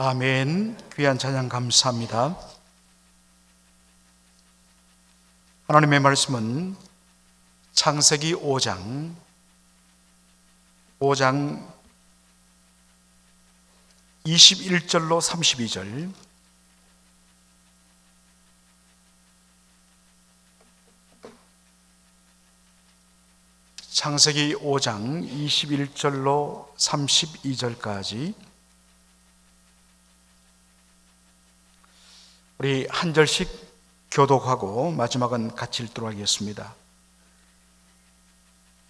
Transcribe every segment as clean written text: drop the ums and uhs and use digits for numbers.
아멘. 귀한 찬양 감사합니다. 하나님의 말씀은 창세기 5장 21절로 32절, 창세기 5장 21절로 32절까지 우리 한 절씩 교독하고 마지막은 같이 읽도록 하겠습니다.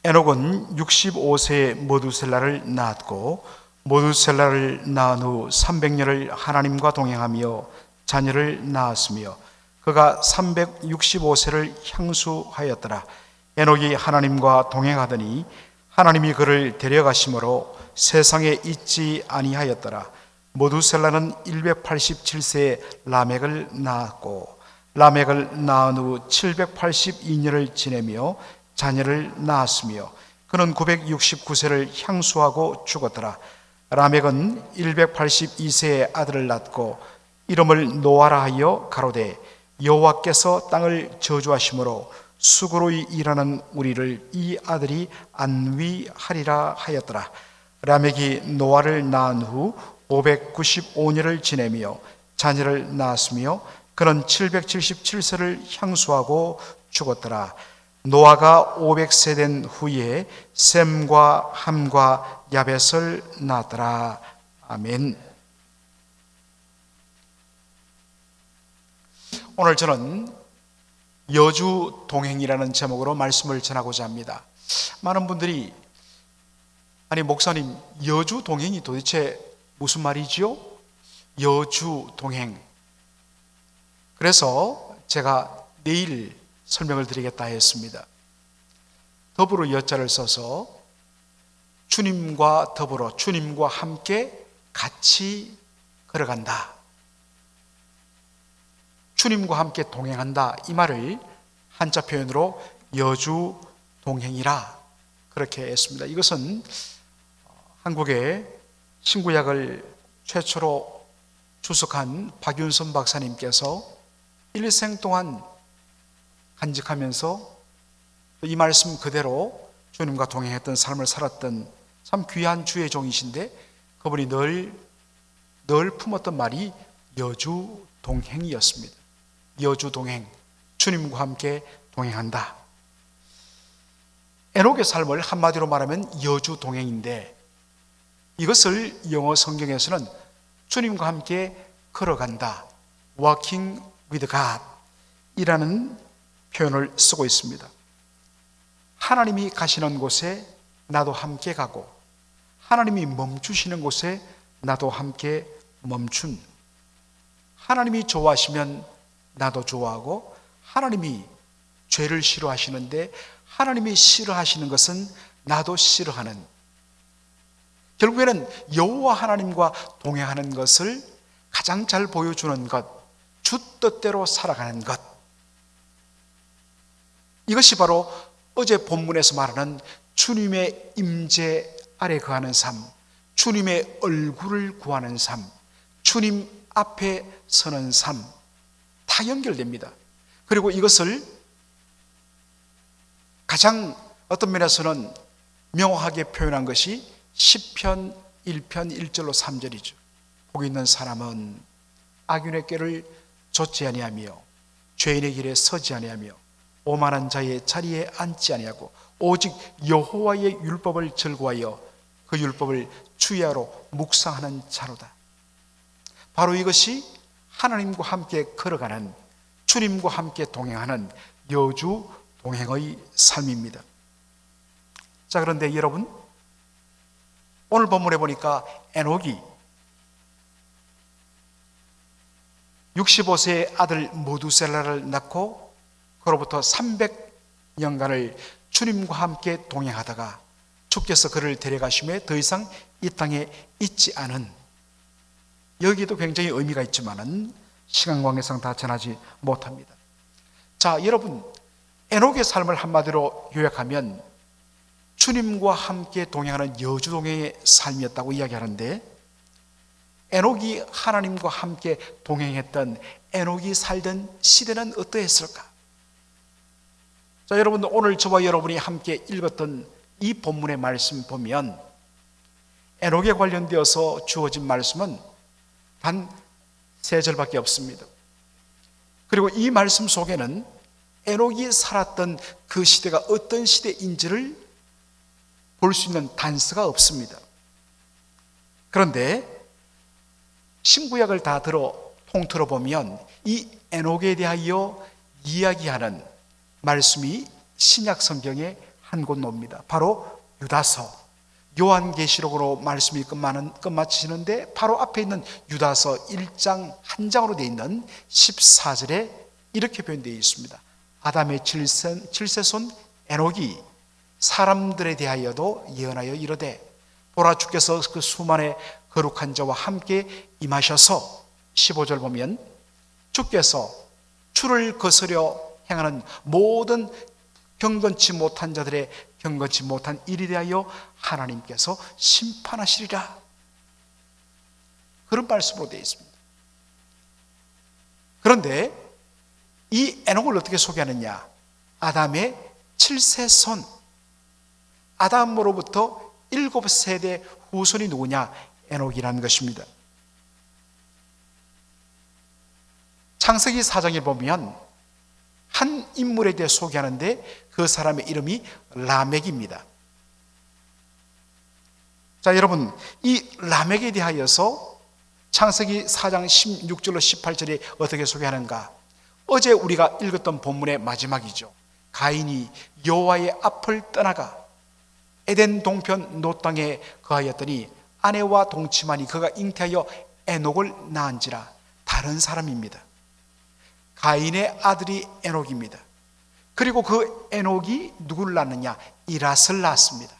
에녹은 65세에 모두셀라를 낳았고 모두셀라를 낳은 후 300년을 하나님과 동행하며 자녀를 낳았으며 그가 365세를 향수하였더라. 에녹이 하나님과 동행하더니 하나님이 그를 데려가심으로 세상에 있지 아니하였더라. 모두셀라는 187세에 라멕을 낳았고 라멕을 낳은 후 782년을 지내며 자녀를 낳았으며 그는 969세를 향수하고 죽었더라. 라멕은 182세에 아들을 낳고 이름을 노아라 하여 가로되 여호와께서 땅을 저주하심으로 수고로 일하는 우리를 이 아들이 안위하리라 하였더라. 라멕이 노아를 낳은 후 595년을 지내며 자녀를 낳았으며 그는 777세를 향수하고 죽었더라. 노아가 500세 된 후에 셈과 함과 야벳을 낳았더라. 아멘. 오늘 저는 여주 동행이라는 제목으로 말씀을 전하고자 합니다. 많은 분들이 아니 목사님, 여주 동행이 도대체 무슨 말이지요? 여주 동행. 그래서 제가 내일 설명을 드리겠다 했습니다. 더불어 여자를 써서 주님과 더불어, 주님과 함께 같이 걸어간다, 주님과 함께 동행한다, 이 말을 한자 표현으로 여주 동행이라 그렇게 했습니다. 이것은 한국의 신구약을 최초로 주석한 박윤선 박사님께서 일생 동안 간직하면서 이 말씀 그대로 주님과 동행했던 삶을 살았던 참 귀한 주의 종이신데, 그분이 늘 품었던 말이 여주 동행이었습니다. 여주 동행, 주님과 함께 동행한다. 에녹의 삶을 한마디로 말하면 여주 동행인데, 이것을 영어 성경에서는 주님과 함께 걸어간다, walking with God 이라는 표현을 쓰고 있습니다. 하나님이 가시는 곳에 나도 함께 가고 하나님이 멈추시는 곳에 나도 함께 멈춘, 하나님이 좋아하시면 나도 좋아하고 하나님이 죄를 싫어하시는데 하나님이 싫어하시는 것은 나도 싫어하는, 결국에는 여호와 하나님과 동행하는 것을 가장 잘 보여주는 것, 주 뜻대로 살아가는 것, 이것이 바로 어제 본문에서 말하는 주님의 임재 아래 거하는 삶, 주님의 얼굴을 구하는 삶, 주님 앞에 서는 삶, 다 연결됩니다. 그리고 이것을 가장 어떤 면에서는 명확하게 표현한 것이 시편 1편 1절로 3절이죠. 복 있는 사람은 악인의 꾀를 좇지 아니하며 죄인의 길에 서지 아니하며 오만한 자의 자리에 앉지 아니하고 오직 여호와의 율법을 즐거워하여 그 율법을 주야로 묵상하는 자로다. 바로 이것이 하나님과 함께 걸어가는, 주님과 함께 동행하는 여주 동행의 삶입니다. 자, 그런데 여러분, 오늘 본문에 보니까 에녹이 65세의 아들 모두셀라를 낳고 그로부터 300년간을 주님과 함께 동행하다가 주께서 그를 데려가심에 더 이상 이 땅에 있지 않은, 여기도 굉장히 의미가 있지만은 시간 관계상 다 전하지 못합니다. 자, 여러분, 에녹의 삶을 한마디로 요약하면 주님과 함께 동행하는 여주동행의 삶이었다고 이야기하는데, 에녹이 하나님과 함께 동행했던 에녹이 살던 시대는 어떠했을까? 자, 여러분, 오늘 저와 여러분이 함께 읽었던 이 본문의 말씀 보면 에녹에 관련되어서 주어진 말씀은 단 3절밖에 없습니다. 그리고 이 말씀 속에는 에녹이 살았던 그 시대가 어떤 시대인지를 볼 수 있는 단서가 없습니다. 그런데 신구약을 다 통틀어 보면 이 에녹에 대하여 이야기하는 말씀이 신약 성경에 한 곳 나옵니다. 바로 유다서, 요한계시록으로 말씀이 끝마치는데 바로 앞에 있는 유다서 1장 한 장으로 되어 있는 14절에 이렇게 표현되어 있습니다. 아담의 칠세손 에녹이 사람들에 대하여도 예언하여 이르되 보라, 주께서 그 수만의 거룩한 자와 함께 임하셔서 15절 보면 주께서 주를 거스려 행하는 모든 경건치 못한 자들의 경건치 못한 일에 대하여 하나님께서 심판하시리라. 그런 말씀으로 되어 있습니다. 그런데 이 에녹을 어떻게 소개하느냐? 아담의 7세손, 아담으로부터 7세대 후손이 누구냐? 에녹이라는 것입니다. 창세기 4장에 보면 한 인물에 대해 소개하는데 그 사람의 이름이 라멕입니다. 자, 여러분, 이 라멕에 대하여서 창세기 4장 16절로 18절에 어떻게 소개하는가? 어제 우리가 읽었던 본문의 마지막이죠. 가인이 여호와의 앞을 떠나가 에덴 동편 노 땅에 거하였더니 아내와 동침하니 그가 잉태하여 에녹을 낳은지라. 다른 사람입니다. 가인의 아들이 에녹입니다. 그리고 그 에녹이 누구를 낳느냐? 이랏을 낳았습니다.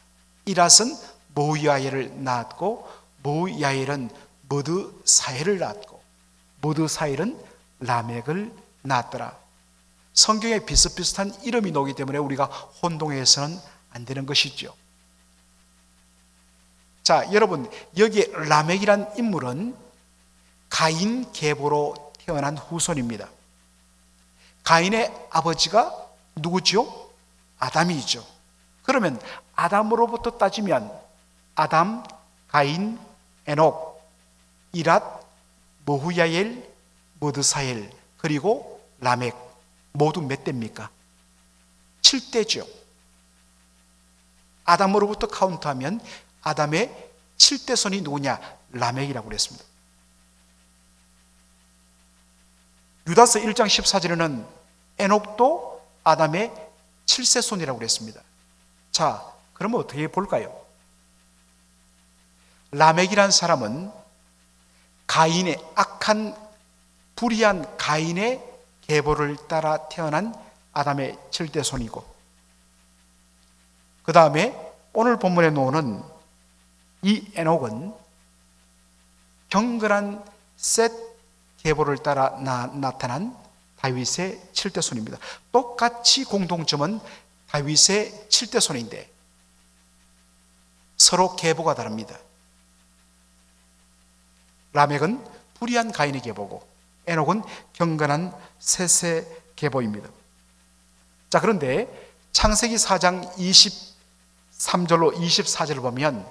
이랏은 모야엘을 낳았고 모야엘은 머드사엘을 낳았고 머드사엘은 라멕을 낳았더라. 성경에 비슷비슷한 이름이 나오기 때문에 우리가 혼동해서는 안 되는 것이죠. 자, 여러분, 여기에 라멕이란 인물은 가인 계보로 태어난 후손입니다. 가인의 아버지가 누구죠? 아담이죠. 그러면 아담으로부터 따지면 아담, 가인, 에녹, 이랏, 모후야엘, 머드사엘, 그리고 라멕 모두 몇 대입니까? 7대죠. 아담으로부터 카운트하면 아담의 7대손이 누구냐? 라멕이라고 그랬습니다. 유다서 1장 14절에는 에녹도 아담의 7세손이라고 그랬습니다. 자, 그러면 어떻게 볼까요? 라멕이란 사람은 가인의 악한 불의한 가인의 계보를 따라 태어난 아담의 7대손이고, 그 다음에 오늘 본문에 나오는 이 에녹은 경건한 셋 계보를 따라 나타난 다윗의 7대손입니다. 똑같이 공통점은 다윗의 7대손인데 서로 계보가 다릅니다. 라멕은 불의한 가인의 계보고 에녹은 경건한 셋의 계보입니다. 자, 그런데 창세기 4장 23절로 24절을 보면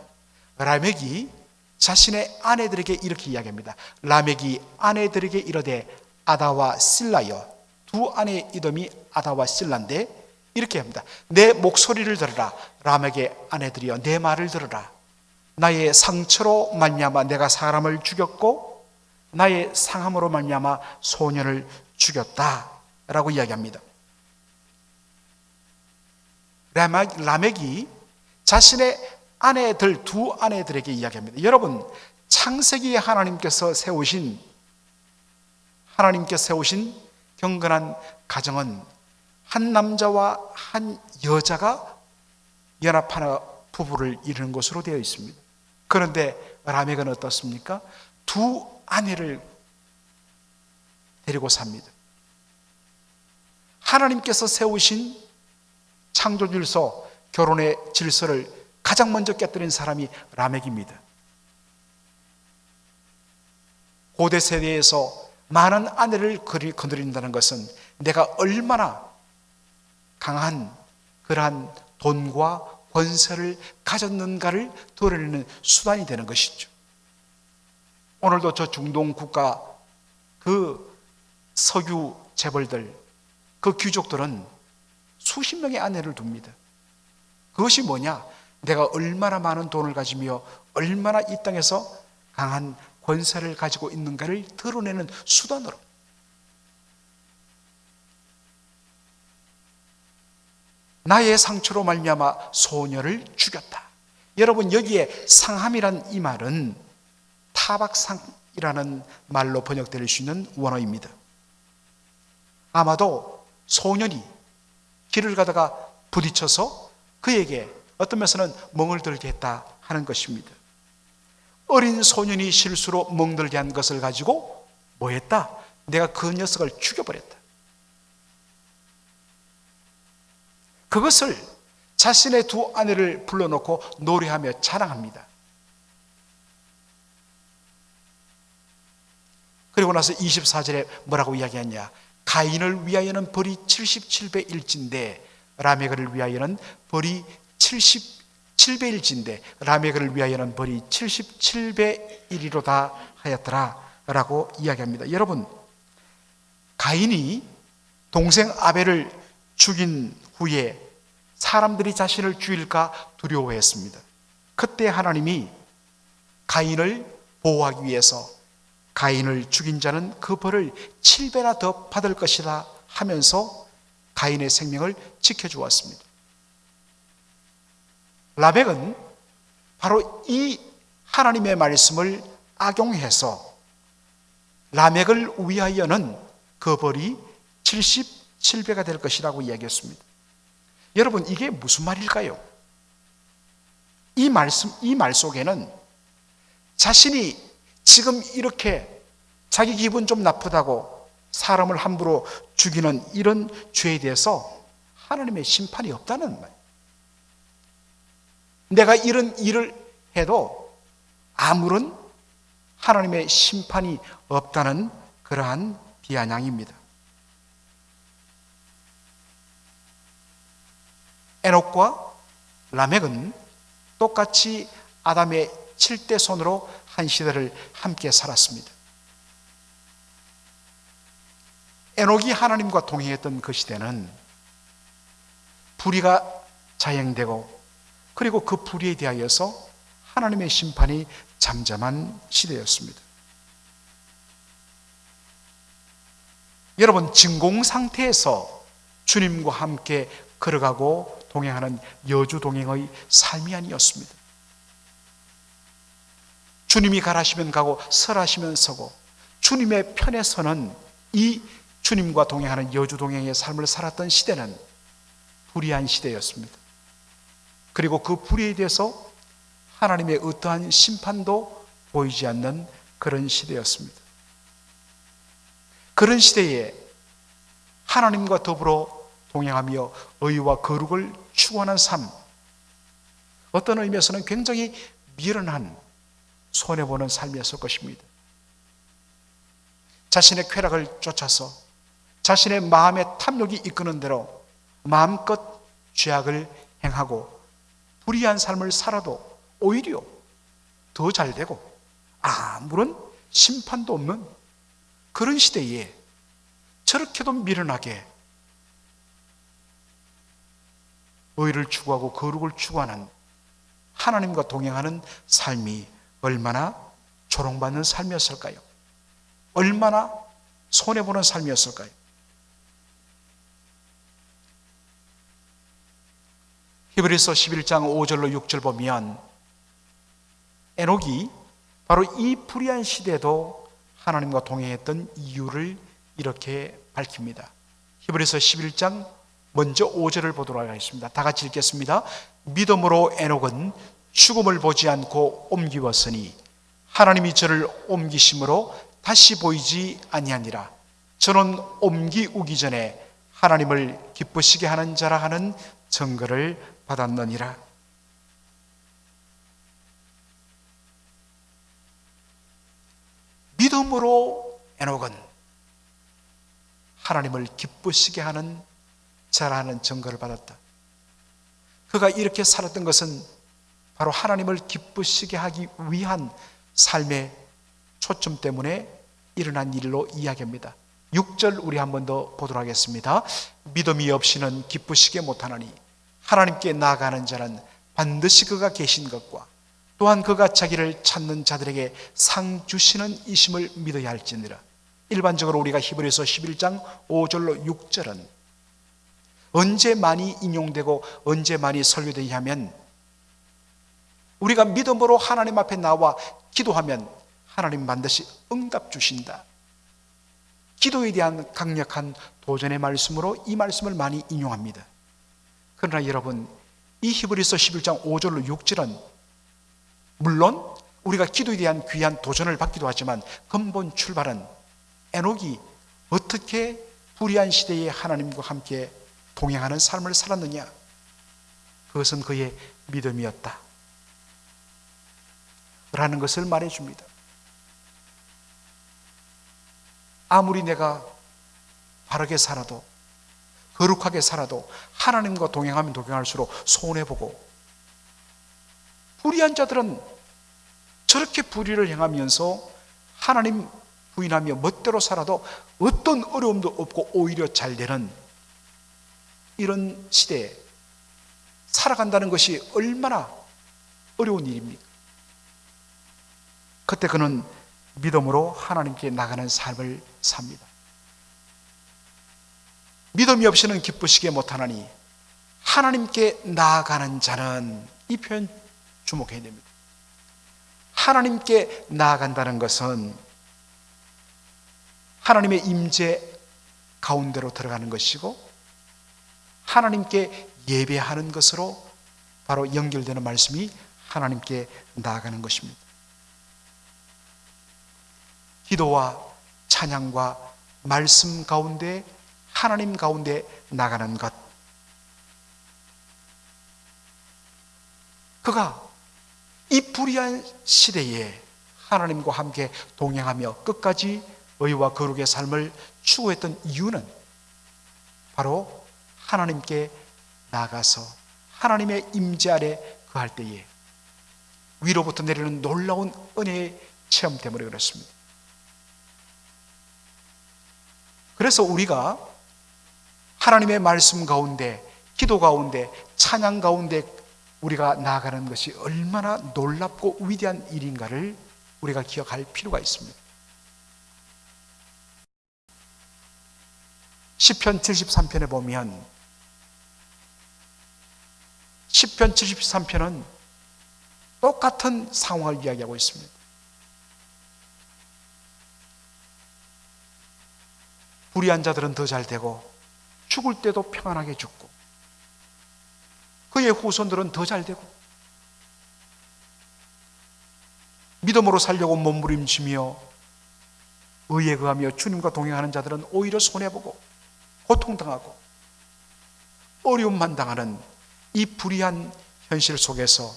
라멕이 자신의 아내들에게 이렇게 이야기합니다. 라멕이 아내들에게 이르되 아다와 실라여, 두 아내의 이름이 아다와 실라인데 이렇게 합니다. 내 목소리를 들으라. 라멕의 아내들이여, 내 말을 들으라. 나의 상처로 말미암아 내가 사람을 죽였고 나의 상함으로 말미암아 소년을 죽였다라고 이야기합니다. 라멕이 자신의 아내들, 두 아내들에게 이야기합니다. 여러분, 창세기에 하나님께서 세우신 경건한 가정은 한 남자와 한 여자가 연합하는 부부를 이루는 것으로 되어 있습니다. 그런데 라멕은 어떻습니까? 두 아내를 데리고 삽니다. 하나님께서 세우신 창조 질서, 결혼의 질서를 가장 먼저 깨뜨린 사람이 라멕입니다. 고대 세대에서 많은 아내를 거느린다는 것은 내가 얼마나 강한 그러한 돈과 권세를 가졌는가를 드러내는 수단이 되는 것이죠. 오늘도 저 중동 국가 그 석유 재벌들, 그 귀족들은 수십 명의 아내를 둡니다. 그것이 뭐냐? 내가 얼마나 많은 돈을 가지며 얼마나 이 땅에서 강한 권세를 가지고 있는가를 드러내는 수단으로. 나의 상처로 말미암아 소녀를 죽였다. 여러분, 여기에 상함이란 이 말은 타박상이라는 말로 번역될 수 있는 원어입니다. 아마도 소년이 길을 가다가 부딪혀서 그에게 어떤 면에서는 멍을 들게 했다 하는 것입니다. 어린 소년이 실수로 멍들게 한 것을 가지고 뭐 했다? 내가 그 녀석을 죽여버렸다. 그것을 자신의 두 아내를 불러놓고 노래하며 자랑합니다. 그리고 나서 24절에 뭐라고 이야기하냐? 가인을 위하여는 벌이 77배일진데 라메그를 위하여는 벌이 77배일진데 라메그를 위하여는 벌이 77배이리로다 하였더라 라고 이야기합니다. 여러분, 가인이 동생 아벨을 죽인 후에 사람들이 자신을 죽일까 두려워했습니다. 그때 하나님이 가인을 보호하기 위해서 가인을 죽인 자는 그 벌을 7배나 더 받을 것이다 하면서 가인의 생명을 지켜주었습니다. 라멕은 바로 이 하나님의 말씀을 악용해서 라멕을 위하여는 그 벌이 77배가 될 것이라고 이야기했습니다. 여러분, 이게 무슨 말일까요? 이 말 속에는 자신이 지금 이렇게 자기 기분 좀 나쁘다고 사람을 함부로 죽이는 이런 죄에 대해서 하나님의 심판이 없다는 말. 내가 이런 일을 해도 아무런 하나님의 심판이 없다는 그러한 비아냥입니다. 에녹과 라멕은 똑같이 아담의 7대 손으로 한 시대를 함께 살았습니다. 에녹이 하나님과 동행했던 그 시대는 불의가 자행되고 그리고 그 불의에 대하여서 하나님의 심판이 잠잠한 시대였습니다. 여러분, 진공 상태에서 주님과 함께 걸어가고 동행하는 여주동행의 삶이 아니었습니다. 주님이 가라시면 가고 설하시면 서고 주님의 편에 서는 이 주님과 동행하는 여주동행의 삶을 살았던 시대는 불의한 시대였습니다. 그리고 그 불의에 대해서 하나님의 어떠한 심판도 보이지 않는 그런 시대였습니다. 그런 시대에 하나님과 더불어 동행하며 의와 거룩을 추구하는 삶, 어떤 의미에서는 굉장히 미련한 손해보는 삶이었을 것입니다. 자신의 쾌락을 쫓아서 자신의 마음의 탐욕이 이끄는 대로 마음껏 죄악을 행하고 불의한 삶을 살아도 오히려 더 잘되고 아무런 심판도 없는 그런 시대에 저렇게도 미련하게 의를 추구하고 거룩을 추구하는 하나님과 동행하는 삶이 얼마나 조롱받는 삶이었을까요? 얼마나 손해보는 삶이었을까요? 히브리서 11장 5절로 6절 보면 에녹이 바로 이 불의한 시대에도 하나님과 동행했던 이유를 이렇게 밝힙니다. 히브리서 11장 먼저 5절을 보도록 하겠습니다. 다 같이 읽겠습니다. 믿음으로 에녹은 죽음을 보지 않고 옮기었으니 하나님이 저를 옮기심으로 다시 보이지 아니하니라. 저는 옮기우기 전에 하나님을 기쁘시게 하는 자라 하는 증거를 받았느니라. 믿음으로 에녹은 하나님을 기쁘시게 하는 자라는 증거를 받았다. 그가 이렇게 살았던 것은 바로 하나님을 기쁘시게 하기 위한 삶의 초점 때문에 일어난 일로 이야기합니다. 6절 우리 한 번 더 보도록 하겠습니다. 믿음이 없이는 기쁘시게 못하나니 하나님께 나아가는 자는 반드시 그가 계신 것과 또한 그가 자기를 찾는 자들에게 상 주시는 이심을 믿어야 할지니라. 일반적으로 우리가 히브리서 11장 5절로 6절은 언제 많이 인용되고 언제 많이 설교되냐 하면 우리가 믿음으로 하나님 앞에 나와 기도하면 하나님 반드시 응답 주신다. 기도에 대한 강력한 도전의 말씀으로 이 말씀을 많이 인용합니다. 그러나 여러분, 이 히브리서 11장 5절로 6절은 물론 우리가 기도에 대한 귀한 도전을 받기도 하지만 근본 출발은 에녹이 어떻게 불의한 시대에 하나님과 함께 동행하는 삶을 살았느냐, 그것은 그의 믿음이었다 라는 것을 말해줍니다. 아무리 내가 바르게 살아도 거룩하게 살아도 하나님과 동행하면 동행할수록 손해보고, 불의한 자들은 저렇게 불의를 행하면서 하나님 부인하며 멋대로 살아도 어떤 어려움도 없고 오히려 잘 되는 이런 시대에 살아간다는 것이 얼마나 어려운 일입니까? 그때 그는 믿음으로 하나님께 나가는 삶을 삽니다. 믿음이 없이는 기쁘시게 못하나니 하나님께 나아가는 자는, 이 표현 주목해야 됩니다. 하나님께 나아간다는 것은 하나님의 임재 가운데로 들어가는 것이고 하나님께 예배하는 것으로 바로 연결되는 말씀이 하나님께 나아가는 것입니다. 기도와 찬양과 말씀 가운데 하나님 가운데 나가는 것, 그가 이 불의한 시대에 하나님과 함께 동행하며 끝까지 의와 거룩의 삶을 추구했던 이유는 바로 하나님께 나가서 하나님의 임재 아래 거할 때에 위로부터 내리는 놀라운 은혜의 체험 때문에 그렇습니다. 그래서 우리가 하나님의 말씀 가운데, 기도 가운데, 찬양 가운데 우리가 나아가는 것이 얼마나 놀랍고 위대한 일인가를 우리가 기억할 필요가 있습니다. 시편 73편에 보면, 시편 73편은 똑같은 상황을 이야기하고 있습니다. 불의한 자들은 더 잘 되고 죽을 때도 평안하게 죽고 그의 후손들은 더 잘 되고 믿음으로 살려고 몸부림치며 의에 거하며 주님과 동행하는 자들은 오히려 손해보고 고통당하고 어려움만 당하는 이 불의한 현실 속에서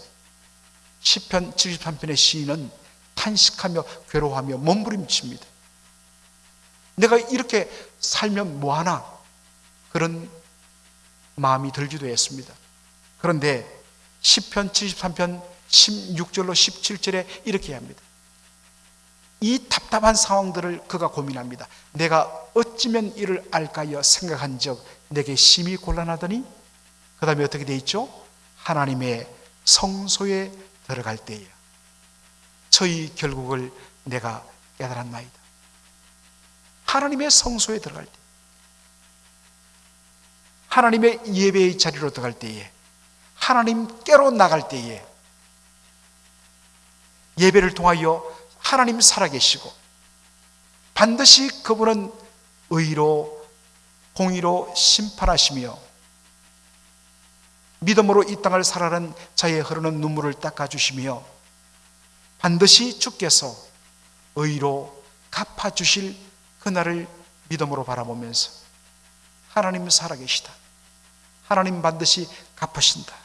시편 73편의 시인은 탄식하며 괴로워하며 몸부림칩니다. 내가 이렇게 살면 뭐하나, 그런 마음이 들기도 했습니다. 그런데 시편 73편 16절로 17절에 이렇게 합니다. 이 답답한 상황들을 그가 고민합니다. 내가 어찌면 이를 알까여 생각한 적 내게 심히 곤란하더니, 그 다음에 어떻게 돼 있죠? 하나님의 성소에 들어갈 때에 저희 결국을 내가 깨달았나이다. 하나님의 성소에 들어갈 때, 하나님의 예배의 자리로 들어갈 때에, 하나님께로 나갈 때에 예배를 통하여 하나님 살아계시고 반드시 그분은 의로 공의로 심판하시며 믿음으로 이 땅을 살아가는 자의 흐르는 눈물을 닦아주시며 반드시 주께서 의로 갚아주실 그날을 믿음으로 바라보면서 하나님 살아계시다, 하나님 반드시 갚으신다,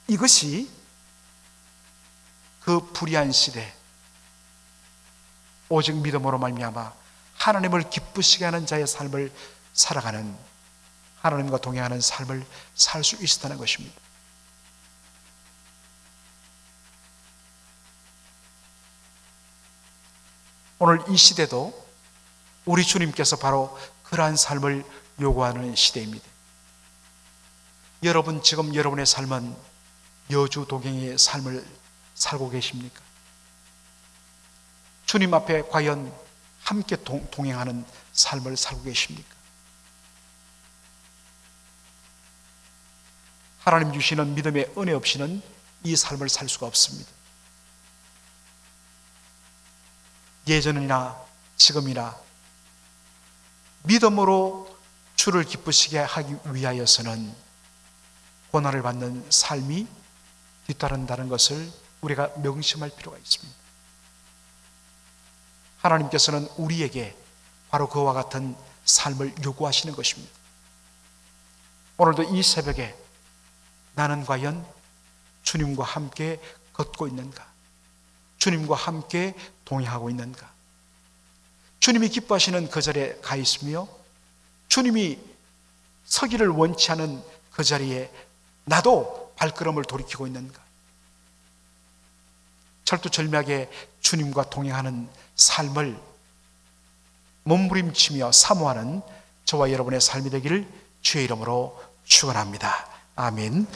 이것이 그 그 불의한 시대 오직 믿음으로 말미암아 하나님을 기쁘시게 하는 자의 삶을 살아가는, 하나님과 동행하는 삶을 살 수 있었다는 것입니다. 오늘 이 시대도 우리 주님께서 바로 그러한 삶을 요구하는 시대입니다. 여러분, 지금 여러분의 삶은 여주 동행의 삶을 살고 계십니까? 주님 앞에 과연 함께 동행하는 삶을 살고 계십니까? 하나님 주시는 믿음의 은혜 없이는 이 삶을 살 수가 없습니다. 예전이나 지금이나 믿음으로 주를 기쁘시게 하기 위하여서는 고난을 받는 삶이 뒤따른다는 것을 우리가 명심할 필요가 있습니다. 하나님께서는 우리에게 바로 그와 같은 삶을 요구하시는 것입니다. 오늘도 이 새벽에 나는 과연 주님과 함께 걷고 있는가? 주님과 함께 동행하고 있는가? 주님이 기뻐하시는 그 자리에 가 있으며 주님이 서기를 원치 않은 그 자리에 나도 발걸음을 돌이키고 있는가? 철두철미하게 주님과 동행하는 삶을 몸부림치며 사모하는 저와 여러분의 삶이 되기를 주의 이름으로 축원합니다. 아멘.